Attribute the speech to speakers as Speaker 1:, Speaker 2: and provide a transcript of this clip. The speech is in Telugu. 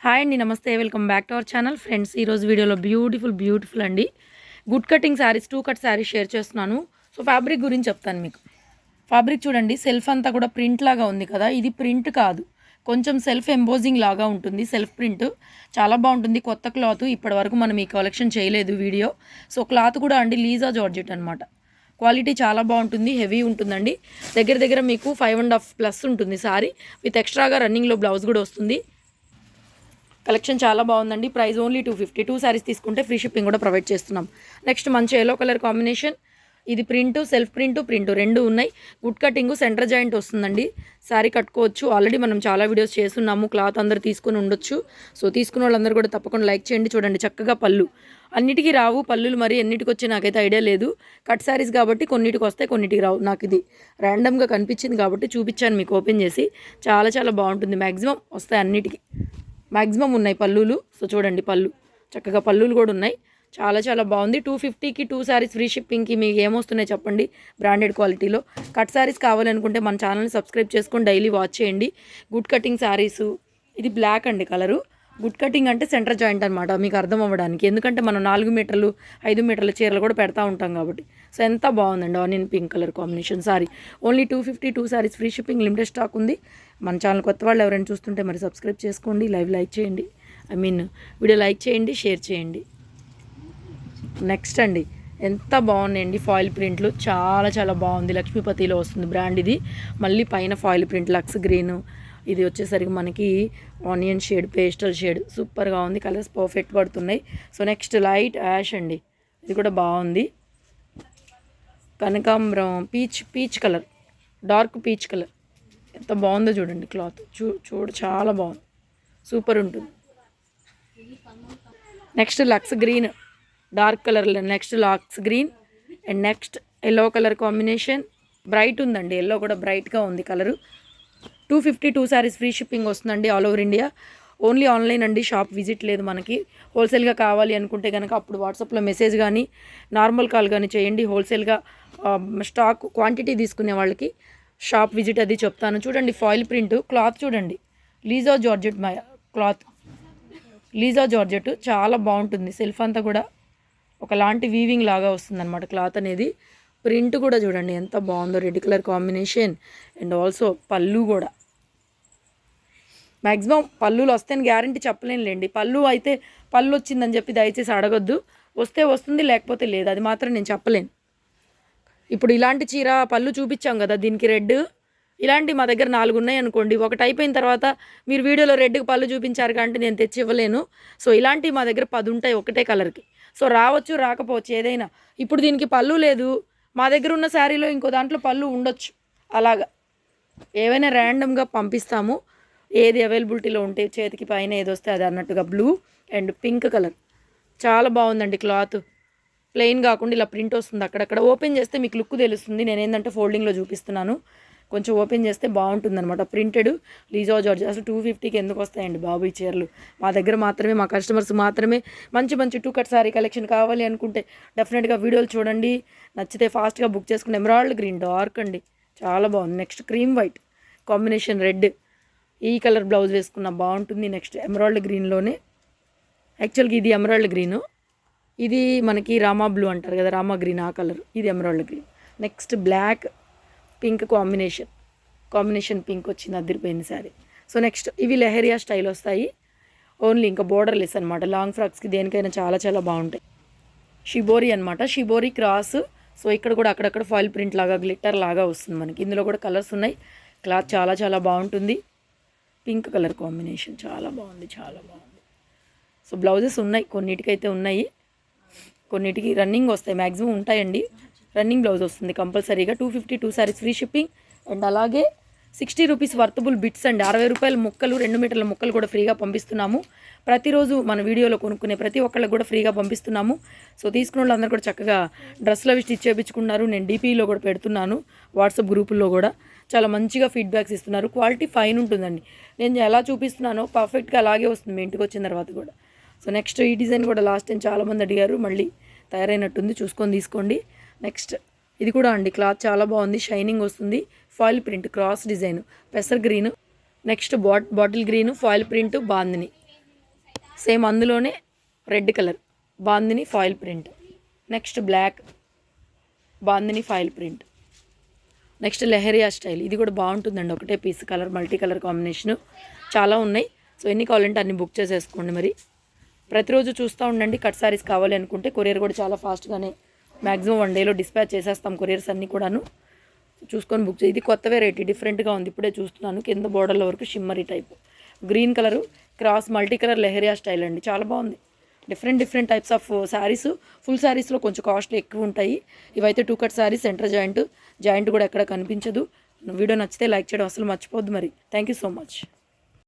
Speaker 1: హాయ్ అండి, నమస్తే, welcome back to our channel. Friends, ఈరోజు వీడియోలో బ్యూటిఫుల్ అండి good cutting saris, 2 cut saris share చేస్తున్నాను. సో ఫ్యాబ్రిక్ గురించి చెప్తాను మీకు. ఫ్యాబ్రిక్ చూడండి, సెల్ఫ్ అంతా కూడా ప్రింట్ లాగా ఉంది కదా, ఇది ప్రింట్ కాదు, కొంచెం సెల్ఫ్ ఎంబోజింగ్ లాగా ఉంటుంది. సెల్ఫ్ ప్రింట్ చాలా బాగుంటుంది. కొత్త క్లాత్, ఇప్పటి వరకు మనం ఈ కలెక్షన్ చేయలేదు వీడియో. సో క్లాత్ కూడా అండి లీజా జార్జెట్ అనమాట. క్వాలిటీ చాలా బాగుంటుంది, హెవీ ఉంటుందండి. దగ్గర మీకు 5.5+ ఉంటుంది సారీ, విత్ ఎక్స్ట్రాగా రన్నింగ్లో బ్లౌజ్ కూడా వస్తుంది. కలెక్షన్ చాలా బాగుందండి. Price only 250. 2 శారీస్ తీసుకుంటే ఫ్రీ షిప్పింగ్ కూడా ప్రొవైడ్ చేస్తున్నాం. నెక్స్ట్ మంచి ఎల్లో కలర్ కాంబినేషన్. ఇది ప్రింట్, సెల్ఫ్ ప్రింట్ రెండు ఉన్నాయి. గుడ్ కటింగ్, సెంటర్ జాయింట్ వస్తుందండి. శారీ కట్టుకోవచ్చు. ఆల్రెడీ మనం చాలా వీడియోస్ చేస్తున్నాము. క్లాత్ అందరూ తీసుకుని ఉండొచ్చు. సో తీసుకున్న వాళ్ళందరూ కూడా తప్పకుండా లైక్ చేయండి. చూడండి చక్కగా పళ్ళు, అన్నిటికీ రావు పళ్ళులు, మరి ఎన్నిటికి వచ్చి నాకైతే ఐడియా లేదు. కట్ శారీస్ కాబట్టి కొన్నిటికి వస్తాయి, కొన్నిటికి రావు. నాకు ఇది ర్యాండమ్గా కనిపించింది కాబట్టి చూపించాను మీకు ఓపెన్ చేసి. చాలా బాగుంటుంది. మ్యాక్సిమం వస్తాయి, అన్నిటికీ మ్యాక్సిమం ఉన్నాయి పళ్ళులు. సో చూడండి పళ్ళు, చక్కగా పళ్ళులు కూడా ఉన్నాయి. చాలా బాగుంది. 250కి 2 శారీస్ ఫ్రీ షిప్పింగ్కి మీకు ఏమొస్తున్నాయి చెప్పండి, బ్రాండెడ్ క్వాలిటీలో. కట్ శారీస్ కావాలనుకుంటే మన ఛానల్ని సబ్స్క్రైబ్ చేసుకొని డైలీ వాచ్ చేయండి. Good cutting saris. ఇది బ్లాక్ అండి కలరు. గుడ్ కటింగ్ అంటే సెంటర్ జాయింట్ అనమాట, మీకు అర్థం అవ్వడానికి. ఎందుకంటే మనం 4 మీటర్లు 5 మీటర్ల చీరలు కూడా పెడతా ఉంటాం కాబట్టి. సో ఎంత బాగుందండి onion pink colour combination sorry. Only 250, 2 saris free shipping, limited stock ఉంది. మన ఛానల్ కొత్త వాళ్ళు ఎవరైనా చూస్తుంటే మరి సబ్స్క్రైబ్ చేసుకోండి, లైక్ చేయండి, వీడియో లైక్ చేయండి, షేర్ చేయండి. నెక్స్ట్ అండి, ఎంత బాగున్నాయండి ఫాయిల్ ప్రింట్లు. చాలా బాగుంది. లక్ష్మీపతిలో వస్తుంది బ్రాండ్ ఇది. మళ్ళీ పైన ఫాయిల్ ప్రింట్, లక్స్ గ్రీన్. ఇది వచ్చేసరికి మనకి ఆనియన్ షేడ్, పేస్టల్ షేడ్, సూపర్గా ఉంది. కలర్స్ పర్ఫెక్ట్ పడుతున్నాయి. సో నెక్స్ట్ లైట్ యాష్ అండి, ఇది కూడా బాగుంది. కనకాంబరం peach colour, dark peach colour. ఎంత బాగుందో చూడండి క్లాత్. చూడు చాలా బాగుంది, సూపర్ ఉంటుంది. Next lux green, dark colour. Next lux green and next yellow colour combination. Bright ఉందండి, ఎల్లో కూడా బ్రైట్గా ఉంది కలరు. 250, 2 శారీస్ ఫ్రీ షిప్పింగ్ వస్తుందండి all over India. Only online అండి, షాప్ విజిట్ లేదు మనకి. హోల్సేల్గా కావాలి అనుకుంటే కనుక అప్పుడు వాట్సాప్లో మెసేజ్ కానీ నార్మల్ కాల్ కానీ చేయండి. హోల్సేల్గా స్టాక్ క్వాంటిటీ తీసుకునే వాళ్ళకి షాప్ విజిట్ అది చెప్తాను. చూడండి ఫాయిల్ ప్రింట్, క్లాత్ చూడండి, లీజా జార్జెట్ క్లాత్. లీజా జార్జెట్ చాలా బాగుంటుంది. సెల్ఫ్ అంతా కూడా ఒకలాంటి వీవింగ్ లాగా వస్తుంది అనమాట క్లాత్ అనేది. ప్రింట్ కూడా చూడండి ఎంత బాగుందో, red colour combination. And also పళ్ళు కూడా మ్యాక్సిమం పళ్ళులు వస్తాయని గ్యారంటీ చెప్పలేనులేండి. పళ్ళు అయితే పళ్ళు వచ్చిందని చెప్పి దయచేసి అడగొద్దు. వస్తే వస్తుంది, లేకపోతే లేదు, అది మాత్రం నేను చెప్పలేను. ఇప్పుడు ఇలాంటి చీర పళ్ళు చూపించాం కదా, దీనికి రెడ్, ఇలాంటి మా దగ్గర 4 ఉన్నాయి అనుకోండి. ఒకటి అయిపోయిన తర్వాత మీరు వీడియోలో రెడ్కి పళ్ళు చూపించారు కాబట్టి నేను తెచ్చి ఇవ్వలేను. సో ఇలాంటివి మా దగ్గర 10 ఉంటాయి ఒకటే కలర్కి. సో రావచ్చు, రాకపోవచ్చు ఏదైనా. ఇప్పుడు దీనికి పళ్ళు లేదు, మా దగ్గర ఉన్న శారీలో ఇంకో దాంట్లో పళ్ళు ఉండొచ్చు. అలాగా ఏవైనా ర్యాండమ్గా పంపిస్తాము, ఏది అవైలబిలిటీలో ఉంటే చేతికి పైన ఏది వస్తే అది అన్నట్టుగా. బ్లూ అండ్ పింక్ కలర్ చాలా బాగుందండి క్లాత్. ప్లెయిన్ కాకుండా ఇలా ప్రింట్ వస్తుంది అక్కడక్కడ. ఓపెన్ చేస్తే మీకు లుక్ తెలుస్తుంది. నేను ఏంటంటే ఫోల్డింగ్లో చూపిస్తున్నాను, కొంచెం ఓపెన్ చేస్తే బాగుంటుంది అనమాట. Printed లీజా George. అసలు 250కి ఎందుకు వస్తాయండి బాబు ఈ చీరలు? మా దగ్గర మాత్రమే, మా కస్టమర్స్ మాత్రమే. మంచి 2 కట్ శారీ కలెక్షన్ కావాలి అనుకుంటే డెఫినెట్గా వీడియోలు చూడండి. నచ్చితే ఫాస్ట్గా బుక్ చేసుకుని. ఎమరాల్డ్ గ్రీన్ డార్క్ అండి, చాలా బాగుంది. Next cream white combination, red ఈ కలర్ బ్లౌజ్ వేసుకున్న బాగుంటుంది. నెక్స్ట్ ఎమరాల్డ్ గ్రీన్లోనే, యాక్చువల్గా ఇది ఎమరాల్డ్ గ్రీను, ఇది మనకి రామా బ్లూ అంటారు కదా, రామా గ్రీన్ ఆ కలర్. ఇది emerald green. Next black pink combination pink వచ్చింది, అదిరిపోయింది శారీ. సో నెక్స్ట్ ఇవి లెహరియా స్టైల్ వస్తాయి. ఓన్లీ ఇంకా బోర్డర్లెస్ అనమాట. లాంగ్ ఫ్రాక్స్కి దేనికైనా చాలా బాగుంటాయి. షిబోరి అనమాట, షిబోరి క్రాస్. సో ఇక్కడ కూడా అక్కడక్కడ ఫాయిల్ ప్రింట్ లాగా, గ్లిట్టర్ లాగా వస్తుంది మనకి. ఇందులో కూడా కలర్స్ ఉన్నాయి. క్లాత్ చాలా బాగుంటుంది. పింక్ కలర్ కాంబినేషన్ చాలా బాగుంది. సో బ్లౌజెస్ ఉన్నాయి, కొన్నిటికైతే ఉన్నాయి, కొన్నిటికి రన్నింగ్ వస్తాయి. మ్యాక్సిమం ఉంటాయండి, రన్నింగ్ బ్లౌజ్ వస్తుంది కంపల్సరీగా. 250, 2 శారీస్ ఫ్రీ షిప్పింగ్. అండ్ అలాగే 60 రూపీస్ వర్తబుల్ బిట్స్ అండి, 60 రూపాయల ముక్కలు, 2 మీటర్ల ముక్కలు కూడా ఫ్రీగా పంపిస్తున్నాము. ప్రతిరోజు మన వీడియోలో కొనుక్కునే ప్రతి ఒక్కళ్ళకి కూడా ఫ్రీగా పంపిస్తున్నాము. సో తీసుకున్న వాళ్ళందరూ కూడా చక్కగా డ్రెస్సులు అవి స్టిచ్ చేయించుకున్నారు. నేను డీపీలో కూడా పెడుతున్నాను, వాట్సాప్ గ్రూపుల్లో కూడా చాలా మంచిగా ఫీడ్బ్యాక్స్ ఇస్తున్నారు. క్వాలిటీ ఫైన్ ఉంటుందండి. నేను ఎలా చూపిస్తున్నానో పర్ఫెక్ట్గా అలాగే వస్తుంది మీ ఇంటికి వచ్చిన తర్వాత కూడా. సో నెక్స్ట్ ఈ డిజైన్ కూడా లాస్ట్ టైం చాలామంది అడిగారు, మళ్ళీ తయారైనట్టుంది, చూసుకొని తీసుకోండి. నెక్స్ట్ ఇది కూడా అండి, క్లాత్ చాలా బాగుంది, షైనింగ్ వస్తుంది. ఫాయిల్ ప్రింట్ క్రాస్ డిజైన్, పెసర్ green. Next bottle green, foil print, bandhani. Same అందులోనే red colour bandhani foil print. Next black bandhani foil print. Next lehariya style, ఇది కూడా బాగుంటుందండి. ఒకటే piece colour multi colour combination చాలా ఉన్నాయి. సో ఎన్ని కావాలంటే అన్ని బుక్ చేసేసుకోండి. మరి ప్రతిరోజు చూస్తూ ఉండండి. కట్ సారీస్ కావాలి అనుకుంటే కొరియర్ కూడా చాలా ఫాస్ట్గానే మ్యాక్సిమం 1 డేలో డిస్పాచ్ చేసేస్తాం కొరియర్స్ అన్నీ కూడాను. చూసుకొని బుక్ చేయి. ఇది కొత్త వెరైటీ డిఫరెంట్గా ఉంది, ఇప్పుడే చూస్తున్నాను. కింద బోర్డర్ల వరకు shimmery type green colour cross multi colour lehariya style అండి, చాలా బాగుంది. Different types of sarees. Full శారీస్లో కొంచెం కాస్ట్లీ ఎక్కువ ఉంటాయి. ఇవైతే 2 కట్ శారీస్, సెంటర్ జాయింట్ కూడా ఎక్కడ కనిపించదు. వీడియో నచ్చితే లైక్ చేయడం అసలు మర్చిపోద్దు. మరి థ్యాంక్ యూ సో మచ్.